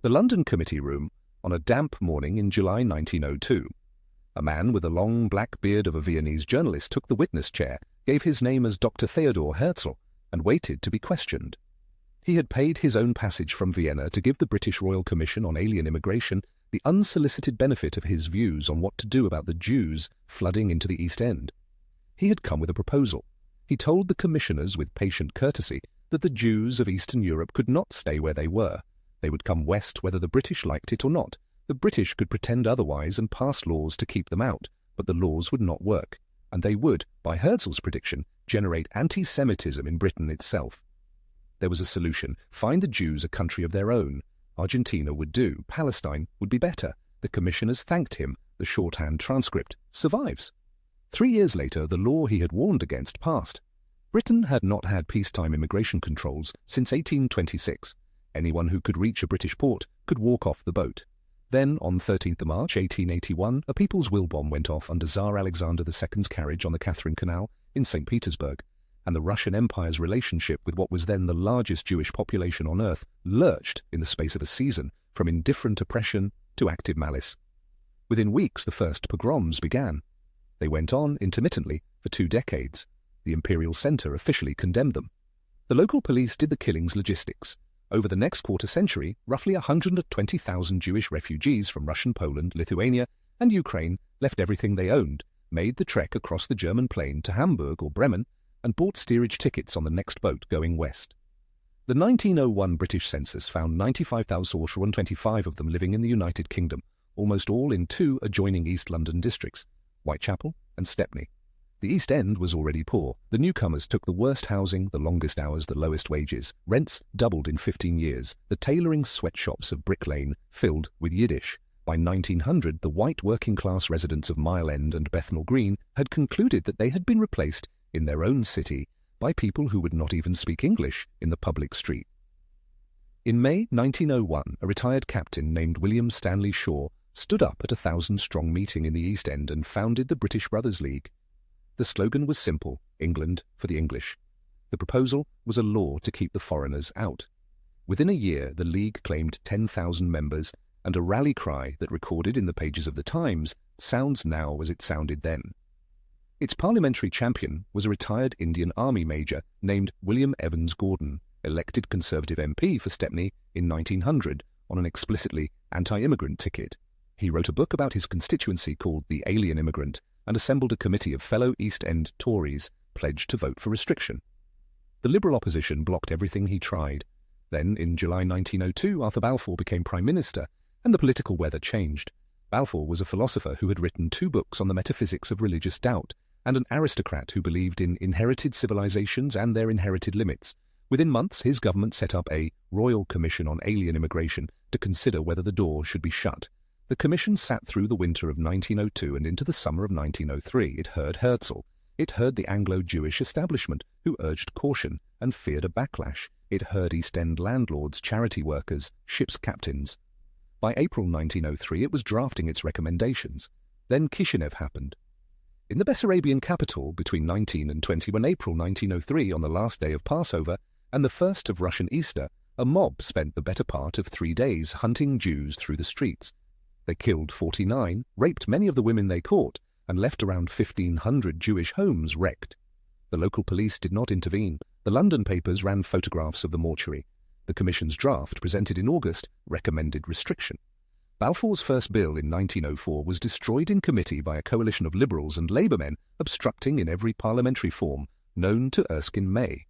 The London Committee Room on a damp morning in July 1902. A man with a long black beard of a Viennese journalist took the witness chair, gave his name as Dr. Theodor Herzl, and waited to be questioned. He had paid his own passage from Vienna to give the British Royal Commission on Alien Immigration the unsolicited benefit of his views on what to do about the Jews flooding into the East End. He had come with a proposal. He told the commissioners with patient courtesy that the Jews of Eastern Europe could not stay where they were. They would come west whether the British liked it or not. The British could pretend otherwise and pass laws to keep them out, but the laws would not work, and they would, by Herzl's prediction, generate anti-Semitism in Britain itself. There was a solution. Find the Jews a country of their own. Argentina would do. Palestine would be better. The commissioners thanked him. The shorthand transcript survives. 3 years later, the law he had warned against passed. Britain had not had peacetime immigration controls since 1826. Anyone who could reach a British port could walk off the boat. Then, on 13th March 1881, a People's Will bomb went off under Tsar Alexander II's carriage on the Catherine Canal in St. Petersburg, and the Russian Empire's relationship with what was then the largest Jewish population on earth lurched in the space of a season from indifferent oppression to active malice. Within weeks, the first pogroms began. They went on intermittently for 2 decades. The Imperial Centre officially condemned them. The local police did the killings logistics. Over the next quarter century, roughly 120,000 Jewish refugees from Russian Poland, Lithuania, and Ukraine left everything they owned, made the trek across the German plain to Hamburg or Bremen, and bought steerage tickets on the next boat going west. The 1901 British census found 95,425 of them living in the United Kingdom, almost all in 2 adjoining East London districts, Whitechapel and Stepney. The East End was already poor. The newcomers took the worst housing, the longest hours, the lowest wages. Rents doubled in 15 years. The tailoring sweatshops of Brick Lane filled with Yiddish. By 1900, the white working-class residents of Mile End and Bethnal Green had concluded that they had been replaced in their own city by people who would not even speak English in the public street. In May 1901, a retired captain named William Stanley Shaw stood up at a 1,000-strong meeting in the East End and founded the British Brothers League. The slogan was simple: England for the English. The proposal was a law to keep the foreigners out. Within a year, the League claimed 10,000 members, and a rally cry that recorded in the pages of the Times sounds now as it sounded then. Its parliamentary champion was a retired Indian Army major named William Evans Gordon, elected Conservative MP for Stepney in 1900 on an explicitly anti-immigrant ticket. He wrote a book about his constituency called The Alien Immigrant and assembled a committee of fellow East End Tories pledged to vote for restriction. The Liberal opposition blocked everything he tried. Then, in July 1902, Arthur Balfour became Prime Minister, and the political weather changed. Balfour was a philosopher who had written 2 books on the metaphysics of religious doubt, and an aristocrat who believed in inherited civilizations and their inherited limits. Within months, his government set up a Royal Commission on Alien Immigration to consider whether the door should be shut. The commission sat through the winter of 1902 and into the summer of 1903. It heard Herzl. It heard the Anglo-Jewish establishment, who urged caution and feared a backlash. It heard East End landlords, charity workers, ship's captains. By April 1903, it was drafting its recommendations. Then Kishinev happened. In the Bessarabian capital, between 19 and 21 April 1903, on the last day of Passover and the first of Russian Easter, a mob spent the better part of 3 days hunting Jews through the streets. They killed 49, raped many of the women they caught, and left around 1,500 Jewish homes wrecked. The local police did not intervene. The London papers ran photographs of the mortuary. The Commission's draft, presented in August, recommended restriction. Balfour's first bill in 1904 was destroyed in committee by a coalition of Liberals and Labour men obstructing in every parliamentary form, known to Erskine May.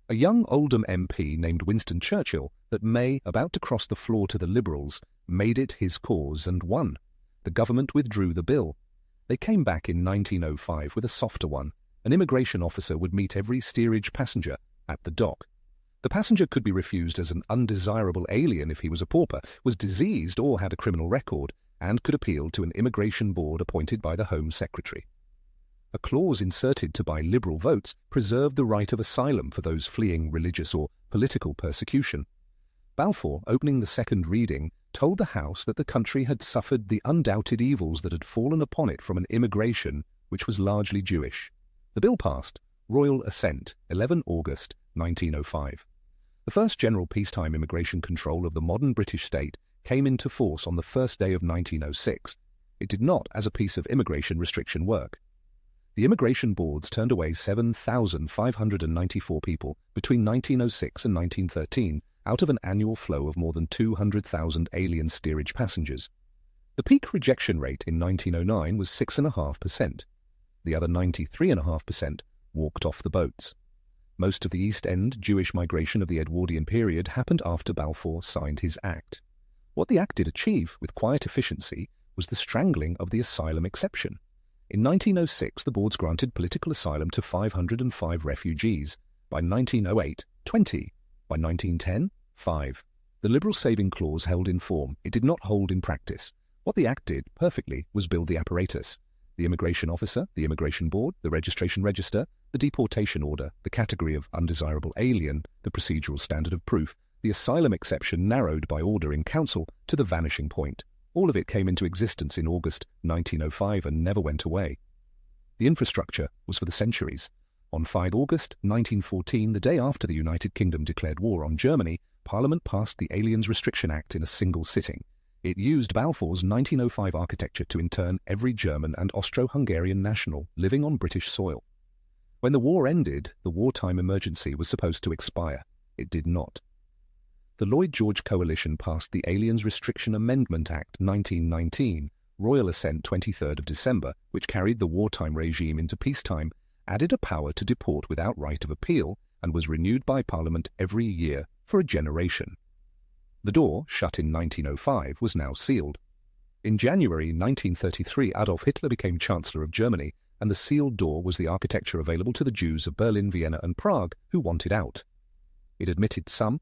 A young Oldham MP named Winston Churchill, that May, about to cross the floor to the Liberals, made it his cause and won. The government withdrew the bill. They came back in 1905 with a softer one. An immigration officer would meet every steerage passenger at the dock. The passenger could be refused as an undesirable alien if he was a pauper, was diseased or had a criminal record, and could appeal to an immigration board appointed by the Home Secretary. A clause inserted to buy Liberal votes preserved the right of asylum for those fleeing religious or political persecution. Balfour, opening the second reading, told the House that the country had suffered the undoubted evils that had fallen upon it from an immigration which was largely Jewish. The bill passed, royal assent, 11 August 1905. The first general peacetime immigration control of the modern British state came into force on the first day of 1906. It did not as a piece of immigration restriction work. The immigration boards turned away 7,594 people between 1906 and 1913 out of an annual flow of more than 200,000 alien steerage passengers. The peak rejection rate in 1909 was 6.5%. The other 93.5% walked off the boats. Most of the East End Jewish migration of the Edwardian period happened after Balfour signed his Act. What the Act did achieve, with quiet efficiency, was the strangling of the asylum exception. In 1906, the boards granted political asylum to 505 refugees. By 1908, 20. By 1910, 5. The liberal saving clause held in form. It did not hold in practice. What the Act did perfectly was build the apparatus. The immigration officer, the immigration board, the registration register, the deportation order, the category of undesirable alien, the procedural standard of proof, the asylum exception narrowed by order in council to the vanishing point. All of it came into existence in August 1905 and never went away. The infrastructure was for the centuries. On 5 August 1914, the day after the United Kingdom declared war on Germany, Parliament passed the Aliens Restriction Act in a single sitting. It used Balfour's 1905 architecture to intern every German and Austro-Hungarian national living on British soil. When the war ended, the wartime emergency was supposed to expire. It did not. The Lloyd George Coalition passed the Aliens Restriction Amendment Act 1919, Royal Assent 23rd of December, which carried the wartime regime into peacetime, added a power to deport without right of appeal, and was renewed by Parliament every year for a generation. The door, shut in 1905, was now sealed. In January 1933, Adolf Hitler became Chancellor of Germany, and the sealed door was the architecture available to the Jews of Berlin, Vienna and Prague who wanted out. It admitted some.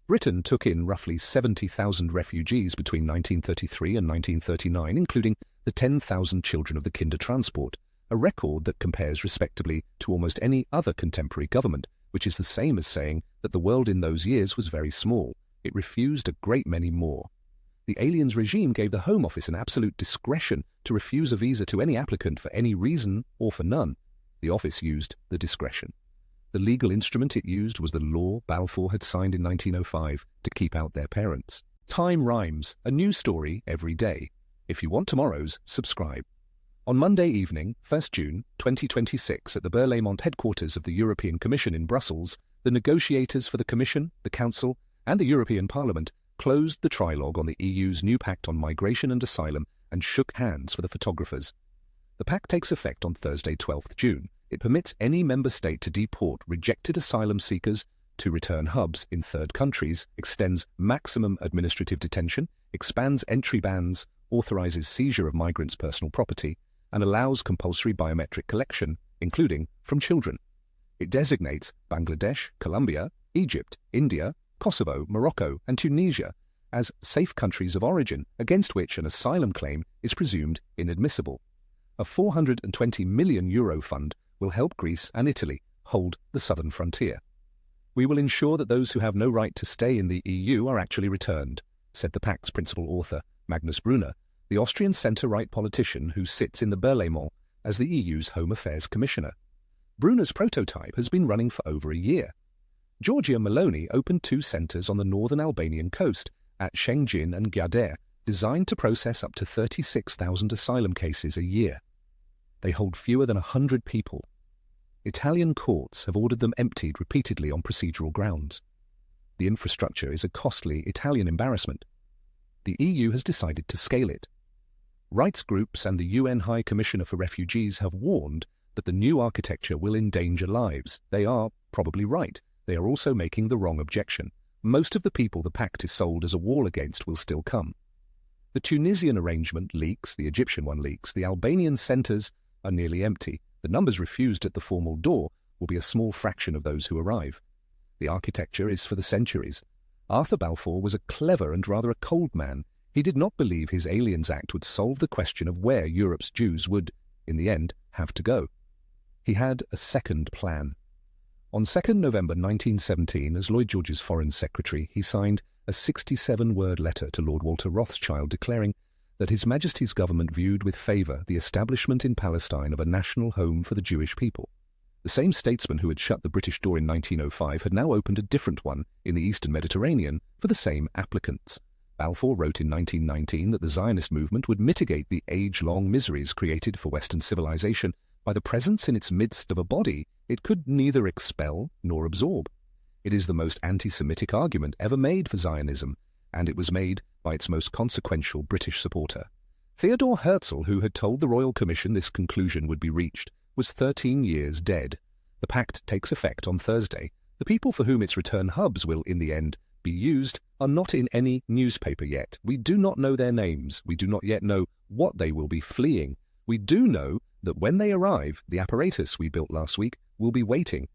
Britain took in roughly 70,000 refugees between 1933 and 1939, including the 10,000 children of the Kindertransport, a record that compares respectably to almost any other contemporary government, which is the same as saying that the world in those years was very small. It refused a great many more. The aliens regime gave the Home Office an absolute discretion to refuse a visa to any applicant for any reason or for none. The office used the discretion. The legal instrument it used was the law Balfour had signed in 1905 to keep out their parents. Time rhymes, a new story every day. If you want tomorrow's, subscribe. On Monday evening, 1st June 2026, at the Berlaymont headquarters of the European Commission in Brussels, the negotiators for the Commission, the Council, and the European Parliament closed the trilogue on the EU's new Pact on Migration and Asylum and shook hands for the photographers. The Pact takes effect on Thursday, 12th June. It permits any member state to deport rejected asylum seekers to return hubs in third countries, extends maximum administrative detention, expands entry bans, authorizes seizure of migrants' personal property, and allows compulsory biometric collection, including from children. It designates Bangladesh, Colombia, Egypt, India, Kosovo, Morocco, and Tunisia as safe countries of origin against which an asylum claim is presumed inadmissible. A €420 million fund will help Greece and Italy hold the southern frontier. We will ensure that those who have no right to stay in the EU are actually returned, said the Pact's principal author, Magnus Brunner, the Austrian centre-right politician who sits in the Berlaymont as the EU's Home Affairs Commissioner. Brunner's prototype has been running for over a year. Giorgia Meloni opened 2 centres on the northern Albanian coast, at Shëngjin and Gjader, designed to process up to 36,000 asylum cases a year. They hold fewer than 100 people. Italian courts have ordered them emptied repeatedly on procedural grounds. The infrastructure is a costly Italian embarrassment. The EU has decided to scale it. Rights groups and the UN High Commissioner for Refugees have warned that the new architecture will endanger lives. They are probably right. They are also making the wrong objection. Most of the people the Pact is sold as a wall against will still come. The Tunisian arrangement leaks, the Egyptian one leaks, the Albanian centres are nearly empty. The numbers refused at the formal door will be a small fraction of those who arrive. The architecture is for the centuries. Arthur Balfour was a clever and rather a cold man. He did not believe his Aliens Act would solve the question of where Europe's Jews would, in the end, have to go. He had a second plan. On 2nd November 1917, as Lloyd George's Foreign Secretary, he signed a 67-word letter to Lord Walter Rothschild declaring that His Majesty's government viewed with favour the establishment in Palestine of a national home for the Jewish people. The same statesman who had shut the British door in 1905 had now opened a different one in the eastern Mediterranean for the same applicants. Balfour wrote in 1919 that the Zionist movement would mitigate the age-long miseries created for Western civilization by the presence in its midst of a body it could neither expel nor absorb. It is the most anti-Semitic argument ever made for Zionism, and it was made by its most consequential British supporter. Theodore Herzl, who had told the Royal Commission this conclusion would be reached, was 13 years dead. The pact takes effect on Thursday. The people for whom its return hubs will, in the end, be used are not in any newspaper yet. We do not know their names. We do not yet know what they will be fleeing. We do know that when they arrive, the apparatus we built last week will be waiting